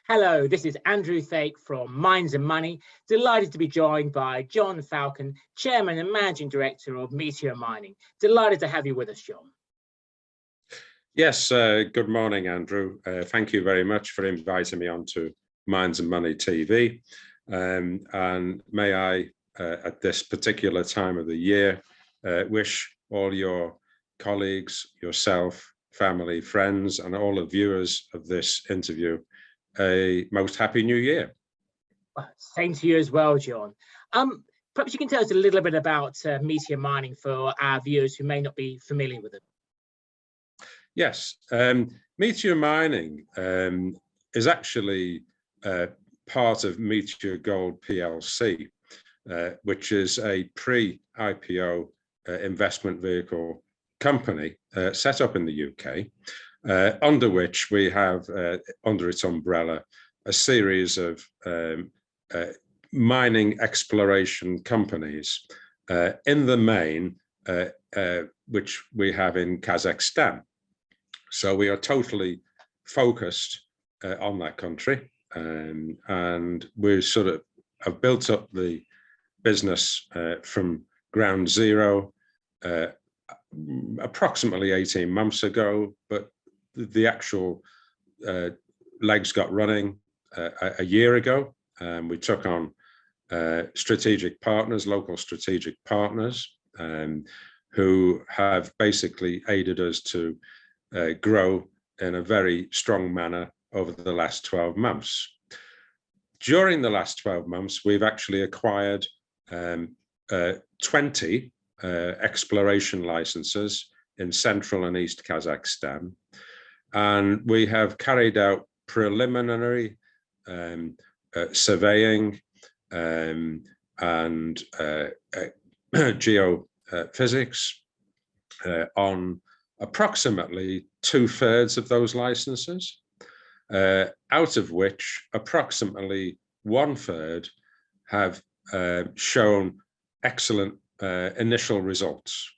Hello, this is Andrew Thake from Mines and Money. Delighted to be joined by John Falcon, Chairman and Managing Director of Meteor Mining. Delighted to have you with us, John. Yes, good morning, Andrew. Thank you very much for inviting me onto Mines and Money TV. And may I, at this particular time of the year, wish all your colleagues, yourself, family, friends, and all the viewers of this interview a most happy new year. Same to you as well, John. Perhaps you can tell us a little bit about Meteor Mining for our viewers who may not be familiar with it. Yes, Meteor Mining is actually part of Meteor Gold PLC, which is a pre-IPO investment vehicle company set up in the UK, under which we have, under its umbrella, a series of mining exploration companies, in the main, which we have in Kazakhstan. So we are totally focused on that country, and we sort of have built up the business from ground zero approximately 18 months ago, but the actual legs got running a year ago. We took on strategic partners, local strategic partners, who have basically aided us to grow in a very strong manner over the last 12 months. During the last 12 months, we've actually acquired 20 exploration licenses in Central and East Kazakhstan, and we have carried out preliminary surveying and geophysics on approximately 2/3 of those licenses, out of which approximately 1/3 have shown excellent initial results.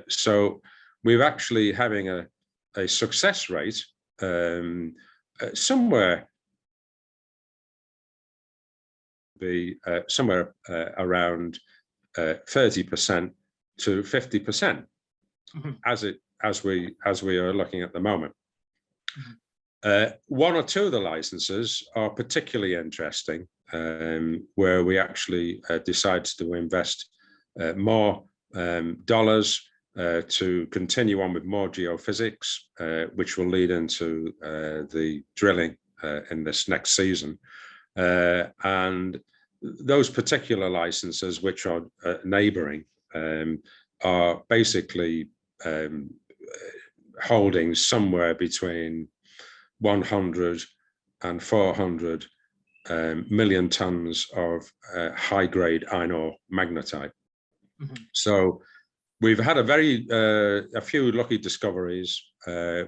So we're actually having a success rate somewhere around 30% to 50%, as we are looking at the moment. One or two of the licenses are particularly interesting, where we actually decided to invest more dollars to continue on with more geophysics, which will lead into the drilling in this next season. And those particular licenses, which are neighboring, are basically holding somewhere between 100 and 400 million tons of high-grade iron ore magnetite. So we've had a few lucky discoveries,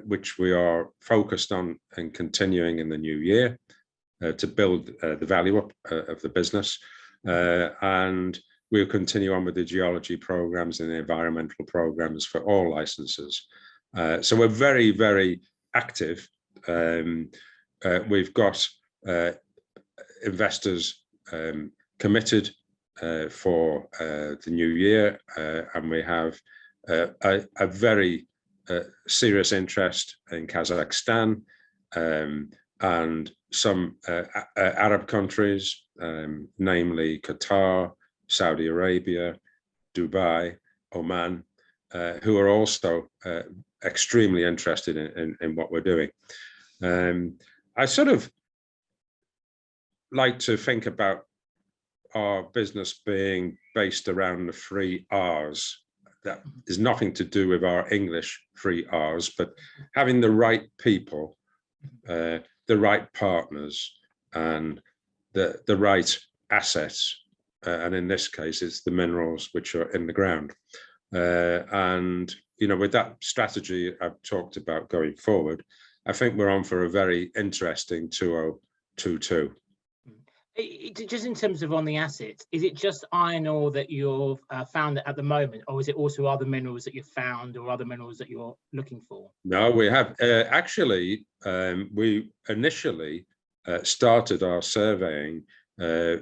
which we are focused on and continuing in the new year to build the value up of the business. And we'll continue on with the geology programs and the environmental programs for all licenses. So we're very, very active. We've got investors committed for the new year, and we have a very serious interest in Kazakhstan and some Arab countries, namely Qatar, Saudi Arabia, Dubai, Oman, who are also extremely interested in what we're doing. I sort of like to think about our business being based around the 3 R's. That is nothing to do with our English 3 R's, but having the right people, the right partners, and the right assets. And in this case, it's the minerals which are in the ground. And, you know, with that strategy I've talked about going forward, I think we're on for a very interesting 2022. Just in terms of on the assets, is it just iron ore that you've found at the moment, or is it also other minerals that you've found or other minerals that you're looking for? No, we have actually, we initially started our surveying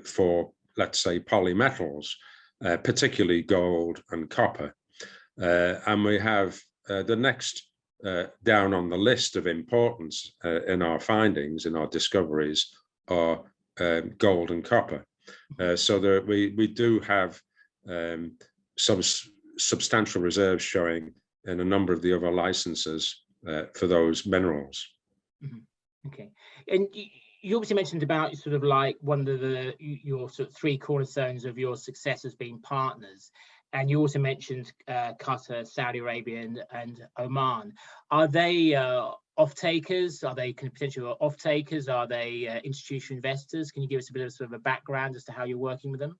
for, let's say, polymetals, particularly gold and copper. And we have the next down on the list of importance in our findings, in our discoveries, are gold and copper. So we do have some substantial reserves showing in a number of the other licenses for those minerals. Mm-hmm. Okay, and you obviously mentioned about sort of like one of your sort of three cornerstones of your success as being partners, and you also mentioned Qatar, Saudi Arabia, and Oman. Are they off-takers? Are they potential off-takers? Are they institutional investors? Can you give us a bit of sort of a background as to how you're working with them?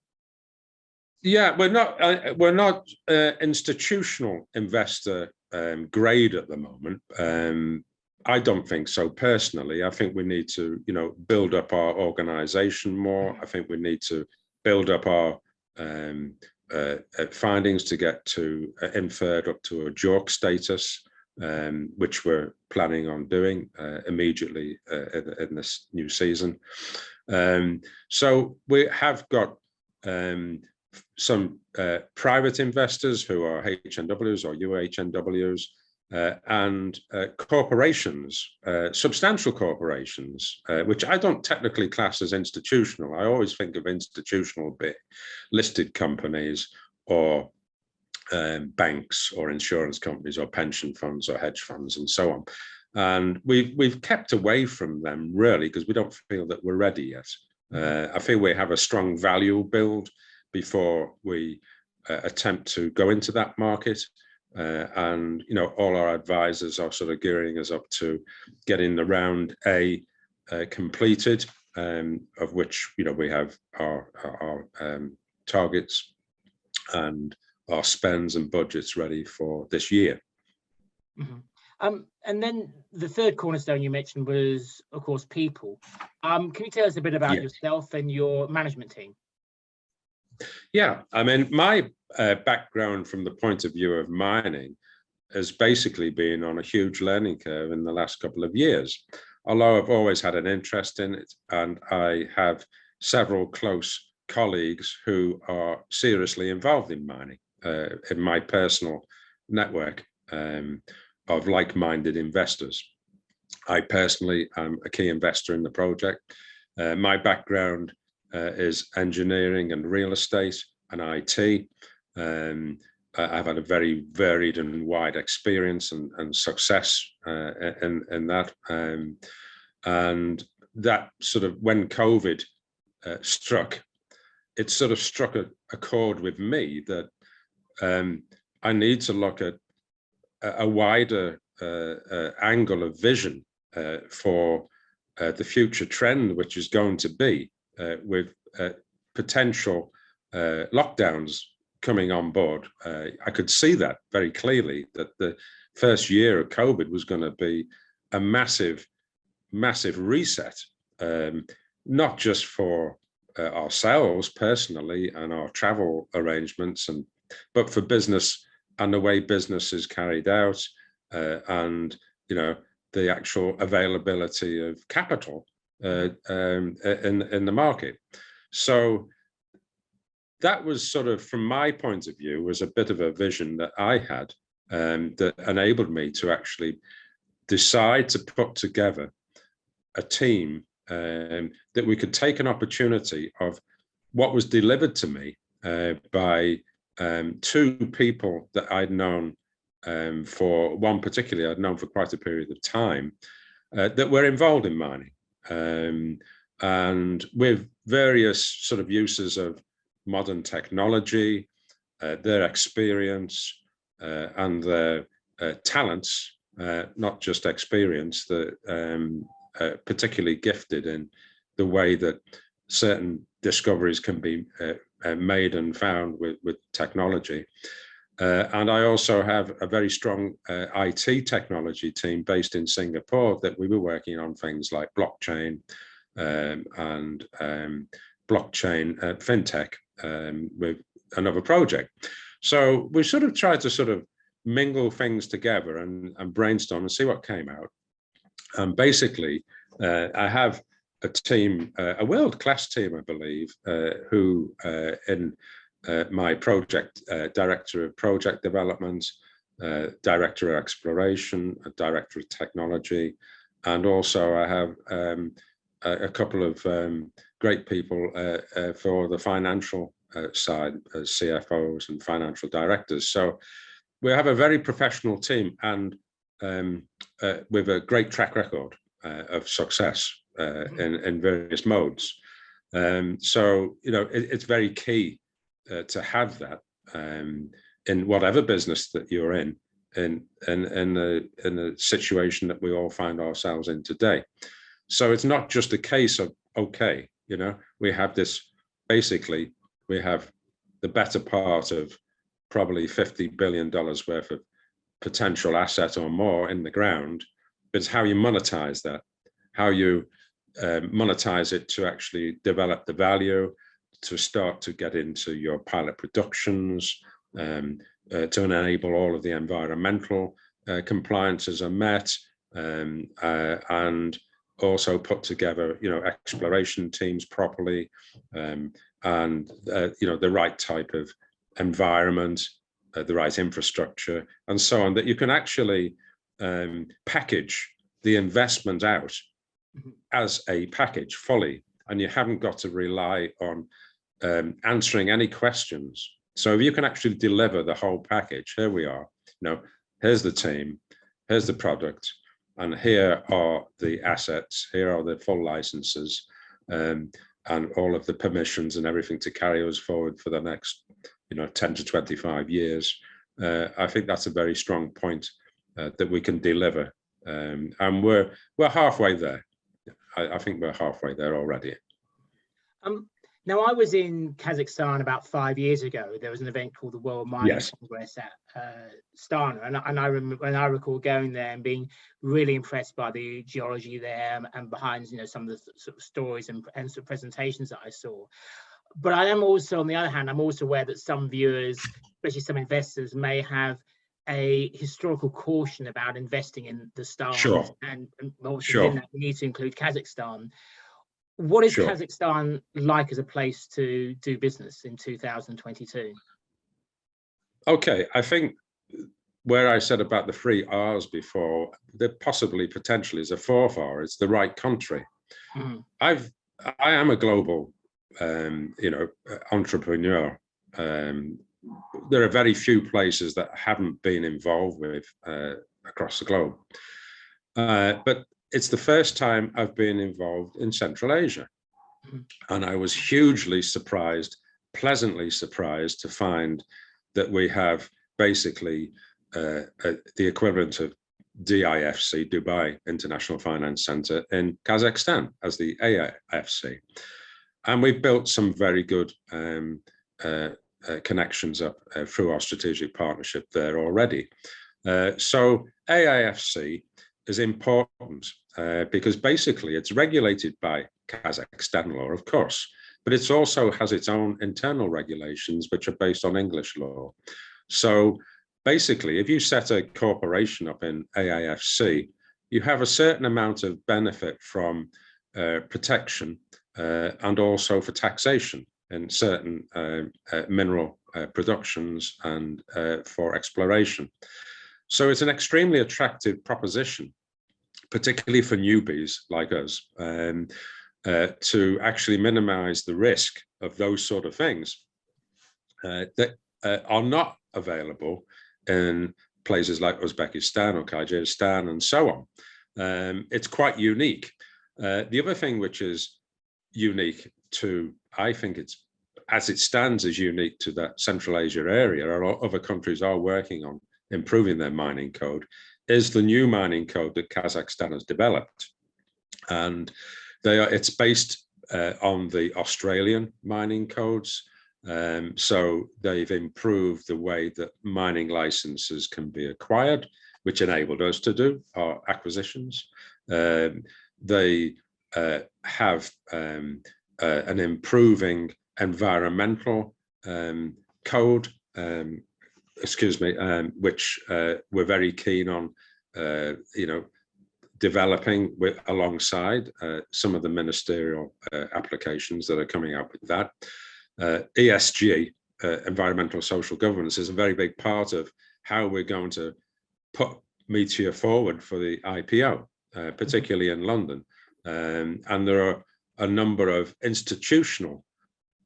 Yeah, we're not institutional investor grade at the moment. I don't think so personally. I think we need to, build up our organization more. I think we need to build up our findings to get to inferred up to a JORC status, which we're planning on doing immediately in this new season. So we have got some private investors who are HNWs or UHNWs, and corporations, substantial corporations, which I don't technically class as institutional. I always think of institutional bit listed companies or banks or insurance companies or pension funds or hedge funds and so on. And we've kept away from them really because we don't feel that we're ready yet. I feel we have a strong value build before we attempt to go into that market. And all our advisors are sort of gearing us up to getting the round A completed, of which we have our targets and our spends and budgets ready for this year. Mm-hmm. And then the third cornerstone you mentioned was, of course, people. Can you tell us a bit about yourself and your management team? Yeah, I mean, my background from the point of view of mining has basically been on a huge learning curve in the last couple of years. Although I've always had an interest in it, and I have several close colleagues who are seriously involved in mining in my personal network of like-minded investors. I personally am a key investor in the project. My background is engineering and real estate and IT. I've had a very varied and wide experience and success in that. And that sort of, when COVID struck, it sort of struck a chord with me that I need to look at a wider angle of vision for the future trend, which is going to be with potential lockdowns coming on board. I could see that very clearly, that the first year of COVID was going to be a massive reset, not just for ourselves personally and our travel arrangements, but for business and the way business is carried out, and the actual availability of capital in the market. So that was sort of, from my point of view, was a bit of a vision that I had that enabled me to actually decide to put together a team that we could take an opportunity of what was delivered to me by two people that I'd known, for one particularly I'd known for quite a period of time, that were involved in mining, and with various sort of uses of modern technology, their experience and their talents, not just experience, that particularly gifted in the way that certain discoveries can be made and found with technology. And I also have a very strong IT technology team based in Singapore that we were working on things like blockchain and blockchain fintech with another project. So we sort of tried to sort of mingle things together and brainstorm and see what came out. And basically, I have a team, a world-class team, I believe, who in my project, director of project development, director of exploration, a director of technology, and also I have a couple of great people for the financial side, as CFOs and financial directors. So we have a very professional team, and with a great track record of success in various modes. So, you know, it's very key to have that in whatever business that you're in the situation that we all find ourselves in today. So it's not just a case of, okay, you know, we have this, basically, we have the better part of probably $50 billion worth of potential asset or more in the ground, but it's how you monetize that, how you monetize it to actually develop the value, to start to get into your pilot productions, to enable all of the environmental compliances are met, and also put together, you know, exploration teams properly, and you know, the right type of environment, the right infrastructure, and so on, that you can actually package the investment out as a package fully, and you haven't got to rely on answering any questions. So if you can actually deliver the whole package, here we are, you know, here's the team, here's the product, and here are the assets, here are the full licenses, and all of the permissions and everything to carry us forward for the next, you know, 10 to 25 years. I think that's a very strong point that we can deliver, and we're halfway there. I think we're halfway there already. Now, I was in Kazakhstan about 5 years ago. There was an event called the World Mining Congress at Astana, and I recall going there and being really impressed by the geology there and behind, you know, some of the sort of stories and sort of presentations that I saw. But I am also, on the other hand, I'm also aware that some viewers, especially some investors, may have a historical caution about investing in the stars. Sure. And also within that, we need to include Kazakhstan. What is Kazakhstan like as a place to do business in 2022? Okay, I think where I said about the 3 R's before, there possibly potentially is a 4th R. It's the right country. I am a global, you know, entrepreneur. There are very few places that I haven't been involved with across the globe, but it's the first time I've been involved in Central Asia. And I was hugely surprised, pleasantly surprised to find that we have basically the equivalent of DIFC, Dubai International Finance Center, in Kazakhstan as the AIFC. And we've built some very good connections up through our strategic partnership there already. So AIFC is important because basically it's regulated by Kazakhstan law, of course, but it also has its own internal regulations, which are based on English law. So basically, if you set a corporation up in AIFC, you have a certain amount of benefit from protection and also for taxation in certain mineral productions and for exploration. So it's an extremely attractive proposition, particularly for newbies like us, to actually minimize the risk of those sort of things that are not available in places like Uzbekistan or Kyrgyzstan and so on. It's quite unique. The other thing which is unique to, I think it's, as it stands, is unique to that Central Asia area, or other countries are working on improving their mining code, is the new mining code that Kazakhstan has developed. And it's based on the Australian mining codes. So they've improved the way that mining licenses can be acquired, which enabled us to do our acquisitions. They have an improving environmental code, which we're very keen on, you know, developing alongside some of the ministerial applications that are coming out with that. ESG, environmental social governance, is a very big part of how we're going to put Meteor forward for the IPO, particularly in London. And there are a number of institutional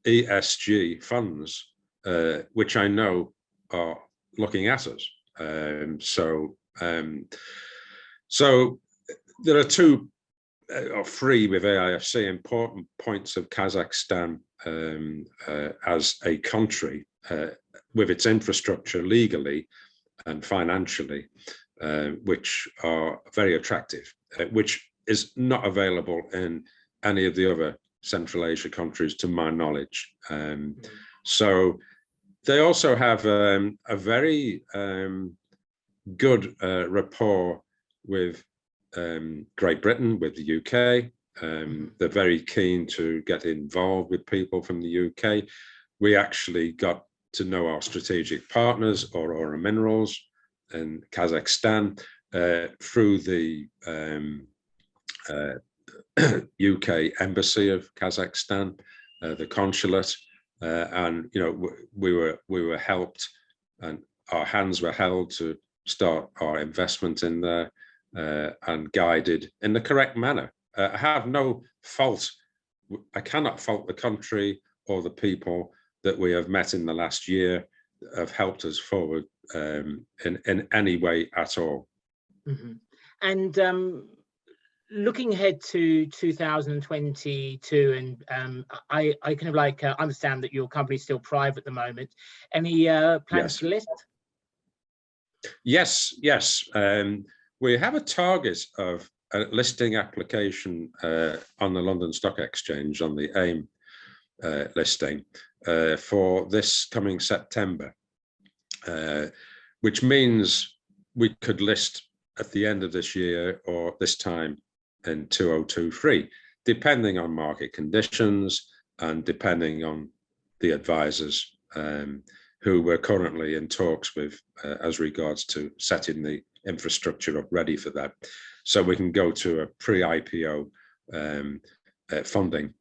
ESG funds, which I know are looking at us. So there are two or three with AIFC important points of Kazakhstan as a country, with its infrastructure legally and financially, which are very attractive, which is not available in any of the other Central Asia countries, to my knowledge. So they also have a very good rapport with Great Britain, with the UK. They're very keen to get involved with people from the UK. We actually got to know our strategic partners, Aurora Minerals in Kazakhstan, through the UK Embassy of Kazakhstan, the consulate, and we were helped, and our hands were held to start our investment in there, and guided in the correct manner. I have no fault. I cannot fault the country or the people that we have met in the last year that have helped us forward in any way at all. And looking ahead to 2022, and I kind of like understand that your company is still private at the moment. Any plans to list? Yes. We have a target of a listing application on the London Stock Exchange, on the AIM listing, for this coming September, which means we could list at the end of this year or this time in 2023, depending on market conditions and depending on the advisors who we're currently in talks with as regards to setting the infrastructure up ready for that, so we can go to a pre-IPO funding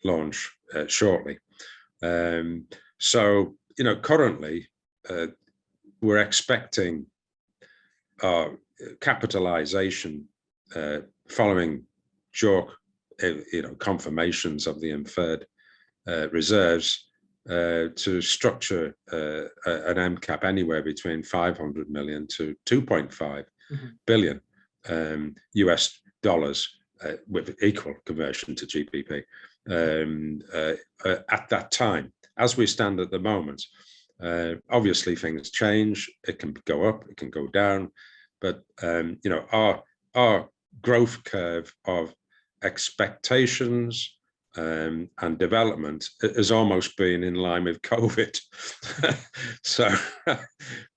launch shortly. So currently we're expecting our capitalization following JORC confirmations of the inferred reserves to structure an MCAP anywhere between 500 million to 2.5 billion US dollars, with equal conversion to GBP at that time. As we stand at the moment, obviously things change. It can go up, it can go down, but our growth curve of expectations and development has almost been in line with COVID. So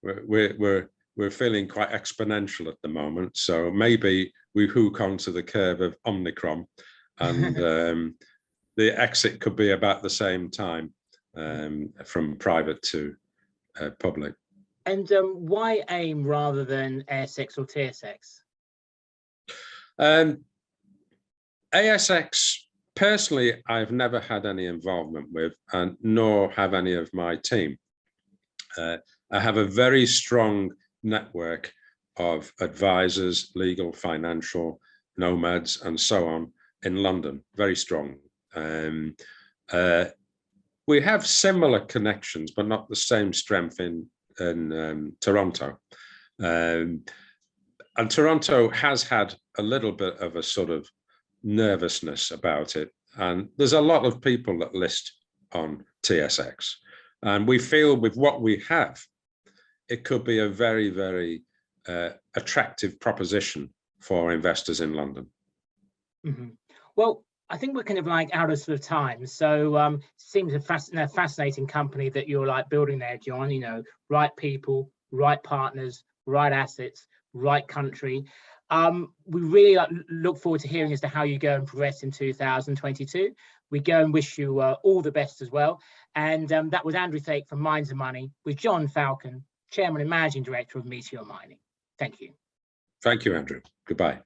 we're feeling quite exponential at the moment. So maybe we hook onto the curve of Omicron, and the exit could be about the same time, from private to public. And why AIM rather than ASX or TSX? ASX, personally, I've never had any involvement with, and nor have any of my team. I have a very strong network of advisors, legal, financial, nomads, and so on in London, very strong. We have similar connections, but not the same strength in Toronto. And Toronto has had a little bit of a sort of nervousness about it. And there's a lot of people that list on TSX. And we feel with what we have, it could be a very, very attractive proposition for investors in London. Well, I think we're kind of like out of sort of time. So seems a fascinating company that you're like building there, John. Right people, right partners, right assets, right country. We really look forward to hearing as to how you go and progress in 2022. We go and wish you all the best as well. And that was Andrew Thake from Minds and Money with John Falcon, Chairman and Managing Director of Meteor Mining. Thank you. Thank you, Andrew. Goodbye.